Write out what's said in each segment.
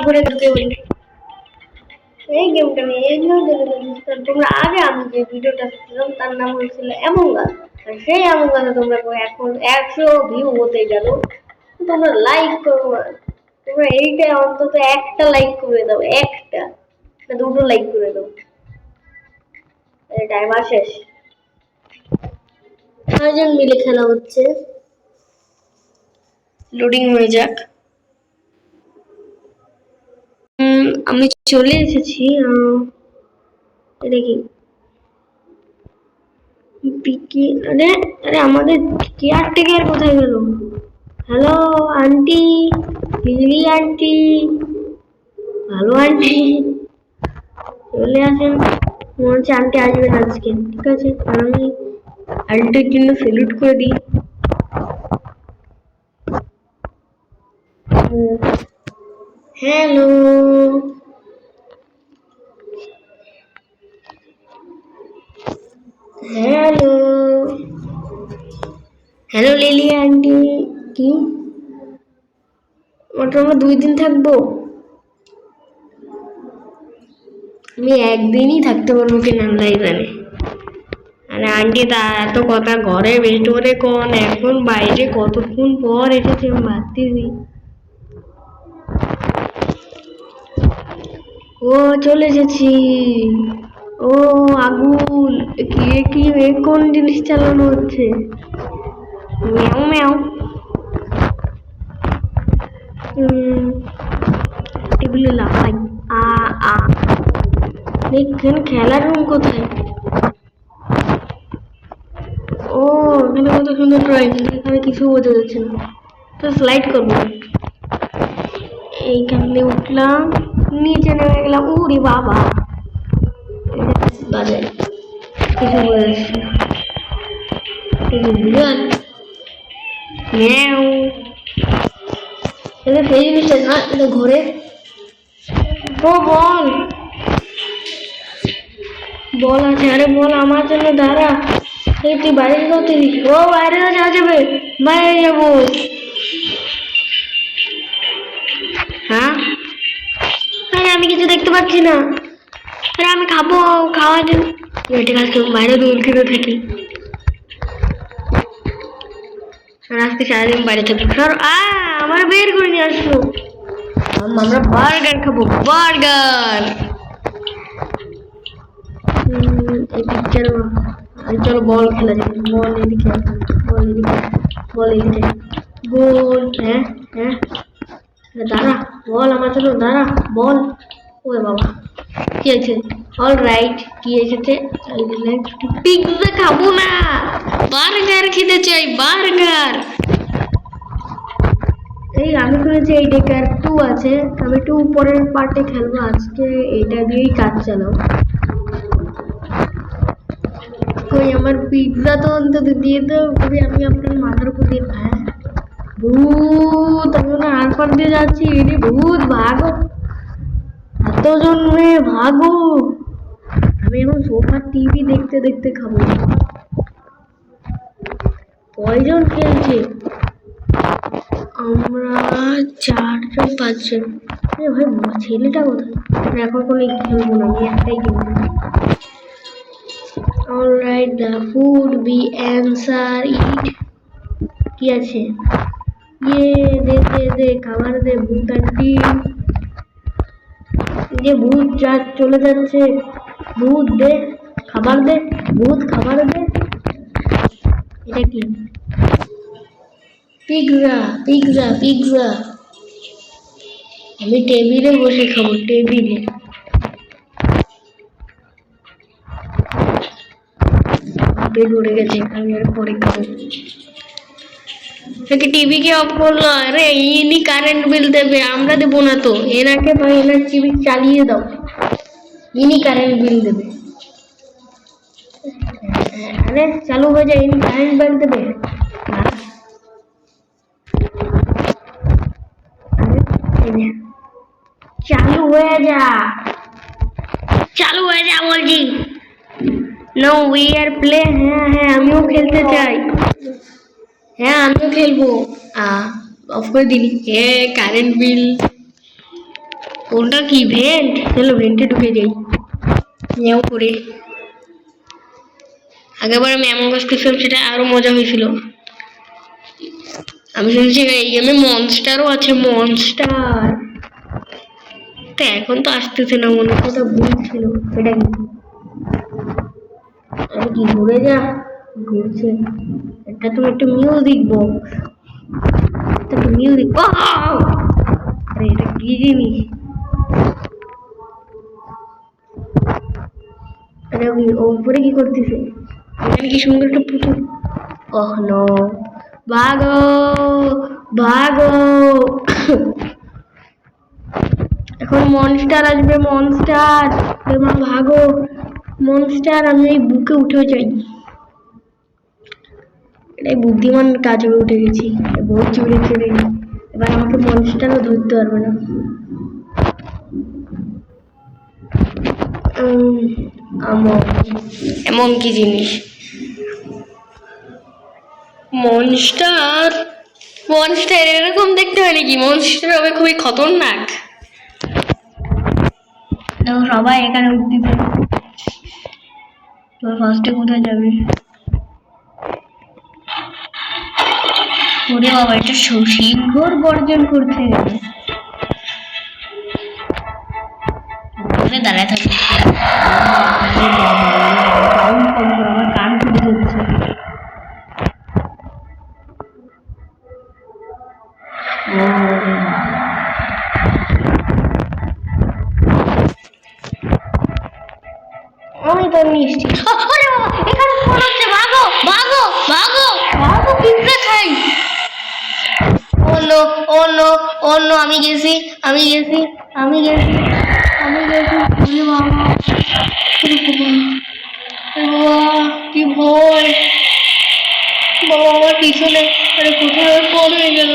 ঘুরে ঢুকে বলি এই গেমটা আমি এই জন্য দেখে তোমরা আগে আমি যে ভিডিওটা দেখছিলাম তার নাম হয়েছিল এমন গাছ। আর সেই এমন গাছে তোমরা এখন 100 ভিউ হতে গেল, তোমরা লাইক করো না। তোমরা এইটা অন্তত একটা লাইক করে দাও, একটা না দুটো লাইক করে দাও। টাইমার শেষ। 6 জন মিলে খেলা হচ্ছে, লোডিং হয়ে যাক। আমি চলে এসেছি। এটা কি পিকি? আরে আরে আমাদের কেয়ারটেকার কোথায় গেল? হ্যালো আন্টি, লিলি আন্টি, ভালো আন্টি, চলে আসেন। মনে হচ্ছে আন্টি আসবেন আজকে। ঠিক আছে, আমি আন্টির জন্য সেলুট করে দিই। Hello hello hello lily aunty. কি ওটা আমরা 2 দিন থাকবো? আমি একদিনই থাকতে পারবো কিনা আল্লাহই জানে। আরে আন্টি তা এত কথা ঘরে ভেতরে কোন, এখন বাইরে কতক্ষণ পর এসেছে আমি ভাবতেছি। ও চলে এসেছি। ও আগুন, কি কি কোন জিনিস চালানো হচ্ছে? ম্যাও ম্যাও। টেবিলে লাফাই। আ আ এখানে খেলার রুম কোথায়? ও এখানে কত সুন্দর ড্রয়িং, এখানে কিছু বোঝা যাচ্ছে না, তো স্লাইড করবো। এইখানে উঠলাম, নিচে নেমে গেলাম। উরি বাবা, বাজে কিছু বোঝা যাচ্ছে না। এটা সেই জিনিসটা না, এটা ঘরে। ও বল, বল আছে। আরে বল আমার জন্য দাঁড়া। এই তুই বাইরে কোথায়? ও বাইরে যাওয়া যাবে, বাইরে যাবো। হ্যাঁ আরে আমি কিছু দেখতে পাচ্ছি না। আরে আমি খাবো, খাওয়ার জন্য ঠিক আছে বাইরে দূর খেতে থাকি। আজকে সারাদিন বাইরে থাকি। আমার বের করে নিয়ে আসলো। আমরা বার্গার খাবো, বার্গার। এই পিকচার, চলো বল খেলা যাবে। বল এদিকে, বল এদিকে, বল এদিকে, গোল। হ্যাঁ হ্যাঁ দাঁড়া, বল আমার জন্য দাঁড়া, বল। ওরে বাবা কি আছে? অল রাইট, কি এসেছে? পিৎজা খাবো না, বার্গার খেতে চাই, বার্গার। এই আমি শুনেছি এই ডেকার 2 আছে, আমি 2 পরের পার্টে খেলবো। আজকে এটা দিয়েই কাজ চালাও। কই আমার পিৎজা তো অন্তত দিয়ে তো কবি, আমি আপনার মাথার উপর দিয়ে। হ্যাঁ ভূত, আমি না আর পার দিয়ে যাচ্ছি। এটি ভূত, ভাগো, এতজন মেয়ে ভাগো। আমি এখন সোফা টিভি দেখতে দেখতে খাবো। কয়জন খেলছে? আমরা 4জন 5জন। ভাই ছেলেটা কোথায়? এখন কোনো খেলবো না, আমি একটাই খেলবো। Alright, the food be answer it. কি আছে? ইয়ে দে দে দে খাবার দে, ভূত আন্টি। যে ভূত যা চলে যাচ্ছে, ভূত দে খাবার দে, ভূত খাবার দে। এটা কি? Pizza, pizza, pizza. আমি টেবিলে বসে খাবো, টেবিলে। পেট ভরে গেছে, আমি আর পরে খাবো। টিভি কে অফ করলো। আরে ইনি কারেন্ট বিল দেবে, আমরা দেবো না তো। এনাকে ভাই এনার টিভি চালিয়ে দাও, ইনি কারেন্ট বিল দেবে। আরে চালু হয়ে যায়, ইনি কারেন্ট বিল দেবে। চালু হয়ে যা, চালু হয়ে যা বলছি। No we are play. হ্যাঁ হ্যাঁ আমিও খেলতে চাই। হ্যাঁ আমিও খেলবো। অফ করে দিলি। হ্যাঁ কারেন্ট বিল। কোনটা কি ভেন্ট? চলো ভেন্টে ঢুকে যাই মেও করে। আগেবার আমি এমন কাজ করছিলাম, সেটা আরো মজা হয়েছিল। আমি শুনছি এই গেমে মনস্টারও আছে, মনস্টার। তো এখন তো আসতেছে না, মনে কথা বলছিল। এটা কি? আরে কি ঘুরে যা, ঘুরছে। এটা তো একটা মিউজিক বক্স, এটা তো মিউজিক। আরে এটা কি জিনিস? আরে ওই উপরে কি করতেছে? এখানে কি সুন্দর একটা পুতুল। ওহ নো, ভাগো ভাগো। এখন মনস্টার আসবে, মনস্টার। এবার ভাগো মনস্টার। আমি এই বুকে উঠে যাই। এটাই বুদ্ধিমান কাজ হয়ে উঠে গেছি, বহুত চড়ে চড়ে। এবার আমাকে মনস্টারও ধরতে পারবে না। এমন কি জিনিস? মনস্টার, মনস্টার এরকম দেখতে হয় নাকি? মনস্টার হবে খুবই খতরনাক। দেখো সবাই এখানে উঠতেছে। তোর ফার্স্টে কোথায় যাবে? ওরে বাবা, এটা সিংহর গর্জন করছে। দাঁড়ায় থাকি, আমার কান ফুটে যাচ্ছে। আমি তো নিশ্চিত এখানে ফোন হচ্ছে। ভাগো ভাগো ভাগো ভাগো, পিজ্জা খাই। অন্য অন্য অন্য, আমি গেছি আমি গেছি আমি গেছি আমি গেছি। বাবা কি ভয়! বাবা আমার পিছনে। আরে কোথায় ফোন হয়ে গেল?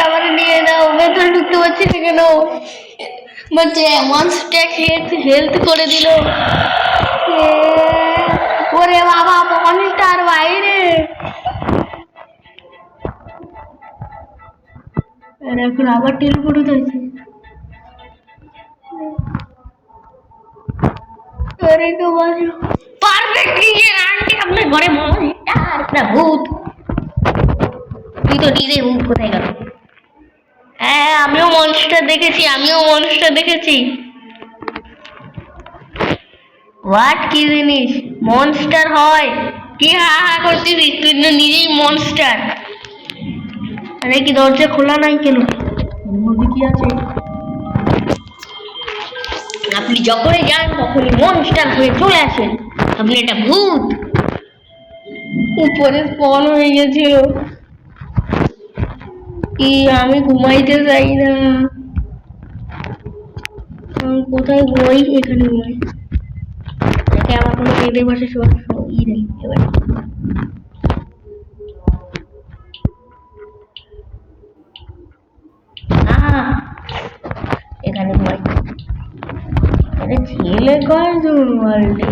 আবার নিয়ে নাও, ভেতরে ঢুকতে পারছি না কেন? বলছে ওয়ান স্ট্যাক হেলথ করে দিল। ওরে বাবা, মনস্টার বাইরে। এখন আবার টেলিপোর্ট হয়েছে। আরে তো বাজো পারফেক্ট নিজের আন্টি আপনার ঘরে মনস্টার না ভূত? তুই তো নিজে ভূত, কোথায় গেল? হ্যাঁ আমিও মনস্টার দেখেছি, আমিও মনস্টার দেখেছি। হোয়াট, কি জিনিস মনস্টার হয়? কি হা হা করতেছিস? তুই তো নিজেই মনস্টার। আরে কি দরজা খোলা নাই কেন? এর মধ্যে কি আছে? আপনি যখনই যান তখনই মনস্টার হয়ে চলে আসেন। আপনি এটা ভূত। উপরে স্পন হয়ে গেছিল। কি আমি ঘুমাইতে চাই না। কোথায় ঘুমাই? এখানে ঘুমাই। যাকে আমার কোনো মেয়েদের বাসা সব ই নেই। এবার এখানে ঘুমাই। আরে ছেলে কয়জন ওয়ার্ল্ডে?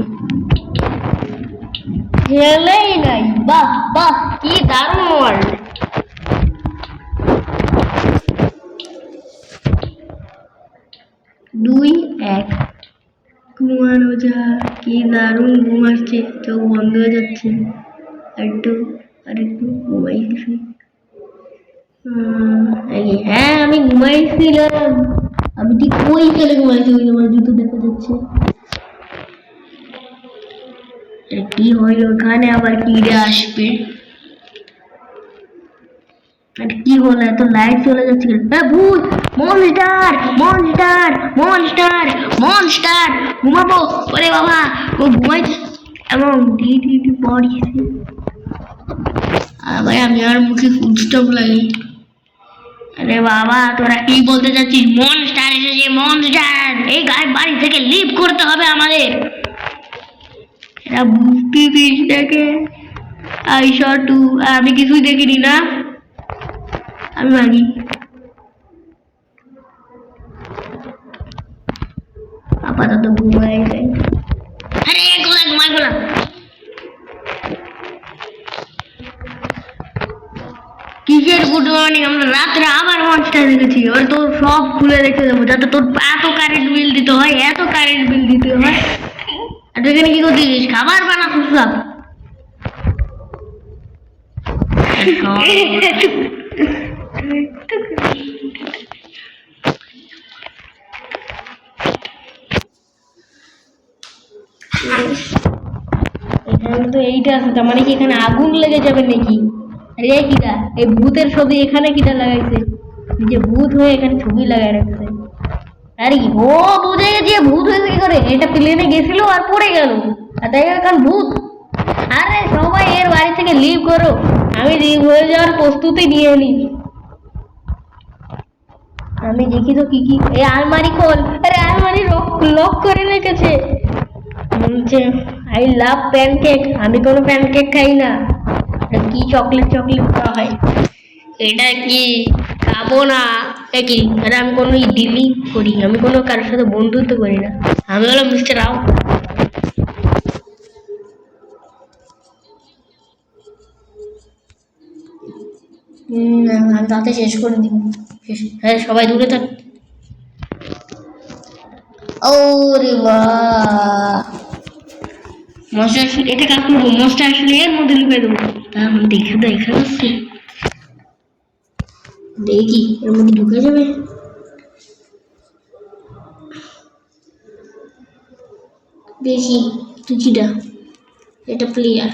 ছেলেই নাই। বাহ বাহ, কি দারুণ ওয়ার্ল্ড। দুই এক, ঘুমানো যা। কি দারুণ ঘুম আসছে, চোখ বন্ধ হয়ে যাচ্ছে। আরেকটু ঘুমাইছি। হ্যাঁ আমি ঘুমাইছিলাম। আমি ঠিক ওইখানে ঘুমাইছি, ওই আমার জুতো দেখা যাচ্ছে। কি হইল ওখানে? আবার কিরে আসবে? কি হলো, এত লাইট চলে যাচ্ছে? ভূত, মনস্টার মনস্টার মনস্টার মনস্টার। ঘুমাবো? ওরে বাবা, ও ঘুমাইছে এবং ডিটি পড়িয়েছে। ভাই আমি আর মুখে ফুলস্টপ লাগাই। আরে বাবা, তোরা কি বলতে চাচ্ছিস? মনস্টার এসেছে, মনস্টার। এই গায়ে বাড়ি থেকে লিভ করতে হবে আমাদের। এরা বুঝতেছিস দেখে আইসা টু। আমি কিছুই দেখিনি না, আমি ভাগি। আপাতত ঘুমাই যাই। আরে গোলা ঘুমাই গোলা। কিসের গুড মর্নিং। আমরা রাত্রে আবার মনস্টার দেখেছি, এবার তোর সব খুলে রেখে দেবো যাতে তোর এত কারেন্ট বিল দিতে হয়, এত কারেন্ট বিল দিতে হয়। আর তুই এখানে কি করছিস? খাবার বানাচ্ছিস সব। এখানে তো এইটা আছে, তার মানে কি এখানে আগুন লেগে যাবে নাকি? আরে কিটা এই ভূতের ছবি এখানে কিটা লাগাইছে? যে ভূত হয়ে এখানে ছবি লাগাই রাখছে। আরে কি ও বুঝে গেছি ভূত হয়েছে কি করে, এটা প্লেনে গেছিল আর পড়ে গেল আর তাই এখন ভূত। আরে সবাই এর বাড়ি থেকে লিভ করো, আমি লিভ হয়ে যাওয়ার প্রস্তুতি নিয়ে নি। আমি দেখি তো কি কি এই আলমারি খোল। আরে আলমারি লক করে রেখেছে। বলছে আই লাভ প্যানকেক, আমি কোনো প্যানকেক খাই না। কি চকলেট চকলেট খাওয়া হয়, এটা কি খাবো না। কি আরে আমি কোনো ডিলিং করি, আমি কোনো কারোর সাথে বন্ধুত্ব করি না। আমি হলাম মিস্টার রাও। আমি তাতে শেষ করে দিব। হ্যাঁ সবাই দূরে থাক। ওরে বাহ, মশা আসলে এটা কাজ করবো, মশটা আসলে এর মধ্যে লুকিয়ে দেবো। তাহলে দেখে তো এখানে আসছে, দেখি এর মধ্যে ঢুকে যাবে। দেখি তুচিটা, এটা প্লেয়ার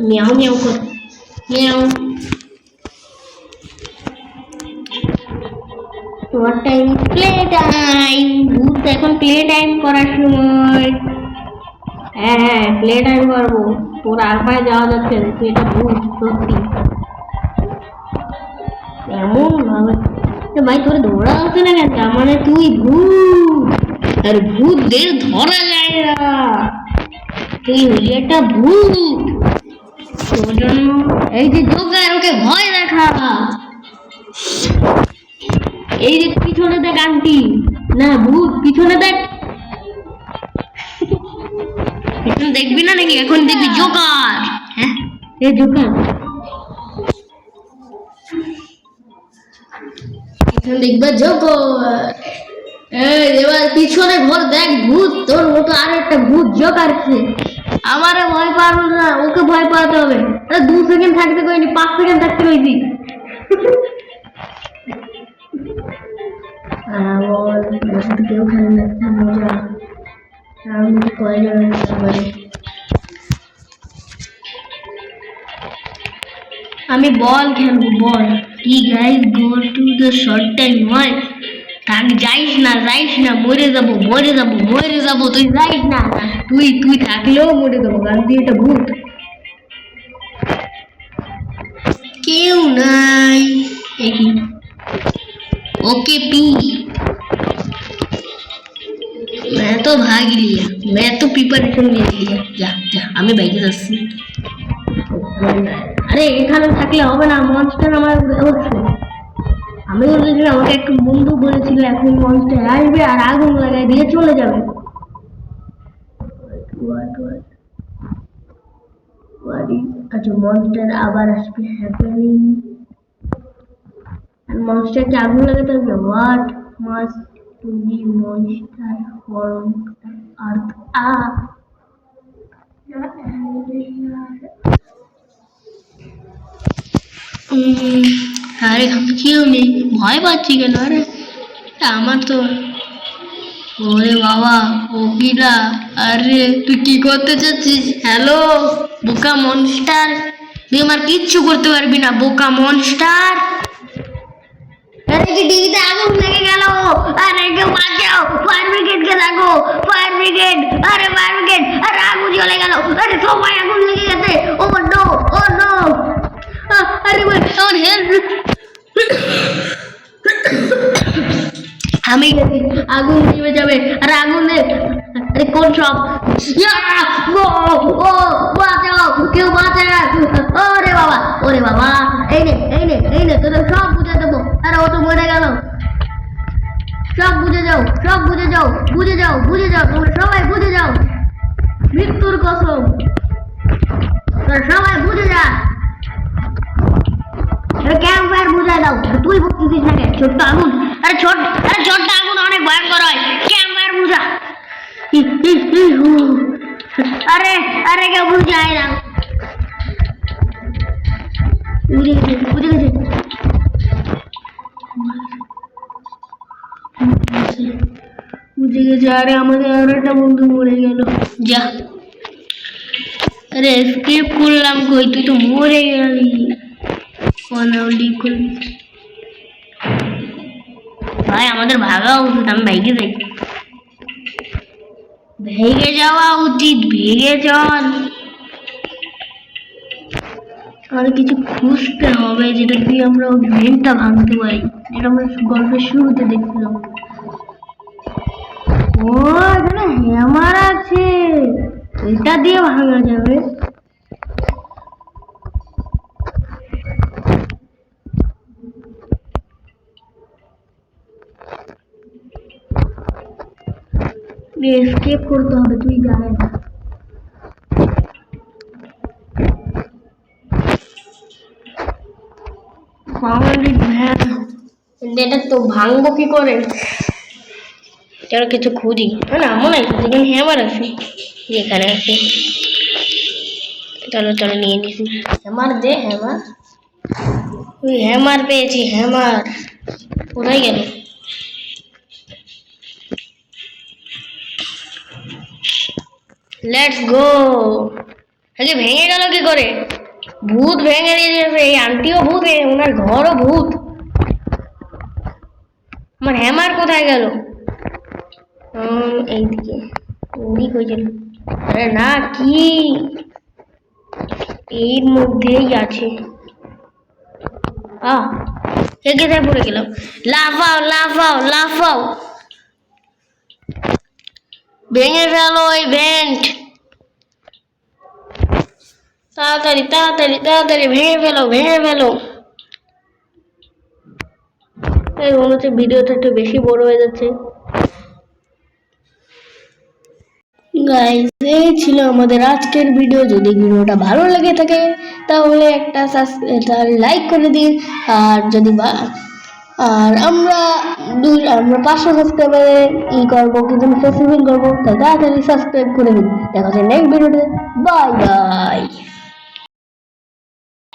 মিয়াও মিয়াও কর মিয়াও। তোমার টাইম প্লে টাইম, ভূত এখন প্লে টাইম করার সময়। হ্যাঁ হ্যাঁ প্লে টাইম করবো, তোর আর পায়ে যাওয়া যাচ্ছে না, তুই এটা ভূত সত্যি এমন ভাবে। ভাই তোর দৌড়া যাচ্ছে না কেন? তার মানে তুই ভূত, আর ভূতদের ধরা যায় না, তুই হলি একটা ভূত। তোর জন্য এই যে জোকার, ওকে ভয় দেখা। এই যে পিছনে দেখ আন্টি, না ভূত পিছনে দেখ। এখন দেখবি না নাকি? এখন দেখবি জোকার। হ্যাঁ এই জোকার, এখন দেখবে জোকার। এই এবার পিছনে ঘর দেখ ভূত, তোর মতো আর একটা ভূত জোকার। আমারে ভয় পাবো না, ওকে ভয় পাওয়াতে হবে। আরে 2 সেকেন্ড থাকতে কইনি, 5 সেকেন্ড থাকতে কইছি। কেউ খেলে না, মজা আমি কয়জন আমি বল খেলবো বল। কি guys go to the short time why. থাক যাইস না মরে যাবো মরে যাবো মরে যাবো, তুই যাইস না, তুই থাকলেও মরে যাবো, কারণ তুই এটা ভূত। কেউ নাই দেখি। ओके पी, मैं तो भाग लिया, मैं तो प्रिपरेशन ले लिया। जा जा আমি বাইকে যাচ্ছি। আরে এখানে থাকলে হবে না, মনস্টার আমার উঠছে। আমি বলেছি আমাকে একটা বন্ধু বলেছিল এখন মনস্টার আসবে আর আগুন লাগাই দিয়ে চলে যাবে। আচ্ছা মনস্টার আবার আসবে হ্যাপেনিং, monster के आगू लगे तो what must to be monster from earth up। আরে কেউ নেই, ভয় পাচ্ছি কেন? আরে আমার তো ওরে বাবা ও কিরা, আরে তুই কি করতে চাচ্ছিস? হ্যালো বোকা মনস্টার, তুই আমার কিচ্ছু করতে পারবি না বোকা মনস্টার। अरे की टीवी आगुन लेके गया, अरे के बाँचाओ, फायर ब्रिगेड के देखो, फायर ब्रिगेड, अरे फायर ब्रिगेड, अरे आगुन चले गया, अरे सबाई आगुन लेके गए। ओ नो अरे भाई और हेल्प, हमें आगुन নিভে যাবে। আরে আগুন নে, আরে কোন সব ও বাঁচাও, কেউ বাঁচাও। ওরে বাবা এই নে তোদের সব বুঝে দেবো। আরে ও তো মরে গেল, সব বুঝে যাও তোমরা সবাই বুঝে যাও, মৃত্যুর কসম, তোরা সবাই বুঝে যা। ক্যাম্প ফায়ার বুঝায় দাও। তুই বুঝতেছিস না? ছোট্ট আগুন, আরে ছোট্ট আগুন অনেক ভয়ঙ্কর হয়। ক্যাম্প ফায়ার বুঝা। আরে আরে কেউ বুঝায় না। বুঝে গেছে বুঝে গেছে। আরে আমাদের আর একটা বন্ধু মরে গেল। যা, আরে এসকেপ করলাম কই, তুই তো মরে গেলি। ভাই আমাদের ভাগা উচিত, আমি ভেগে যাই। ভেগে যাওয়া উচিত, ভেগে চল। আর কিছু খুঁজতে হবে যেটা দিয়ে আমরা ওই ভেনটা ভাঙতে পারি, যেটা আমরা গল্পের শুরুতে দেখছিলাম। ও এখানে হ্যামার আছে, এটা দিয়ে ভাঙা যাবে। এসকেপ করতে হবে, তুই জানিস না। এটা তো ভাঙবো কি করে? এটার কিছু খুঁজি না, মনে হয় যেখানে হ্যামার আছে, যেখানে আছে। চলো চলো নিয়ে নিছি হ্যামার। দে হ্যামার। ওই হ্যামার পেয়েছি। হ্যামার কোথায় গেল? Let's go. আগে ভেঙে গেল কি করে? ভূত ভেঙে দিয়েছে। এই আন্টিও ভূত, ওনার ঘরও ভূত। আমার হ্যামার কোথায় গেল? এইদিকে, ওদিক হয়েছিল। আরে না, কি এর মধ্যেই আছে। কোথায় পড়ে গেলাম? লাফাও লাফাও লাফাও, ভেঙে ফেলো ওই ভেন্ট। তাড়াতাড়ি তাড়াতাড়ি তাড়াতাড়ি ভেঙে ফেলো, ভেঙে ফেলো। এই মনে হচ্ছে ভিডিওটা একটু বেশি বড় হয়ে যাচ্ছে। গাইস, এই ছিল আমাদের আজকের ভিডিও। যদি ভিডিওটা ভালো লেগে থাকে তাহলে একটা লাইক করে দিন। আর যদি আর আমরা 500 সাবস্ক্রাইবারে করবো, কিন্তু ফেসবুক করবো, তাই তাড়াতাড়ি সাবস্ক্রাইব করে দিন। দেখা হচ্ছে নেক্সট ভিডিওতে। Bye bye.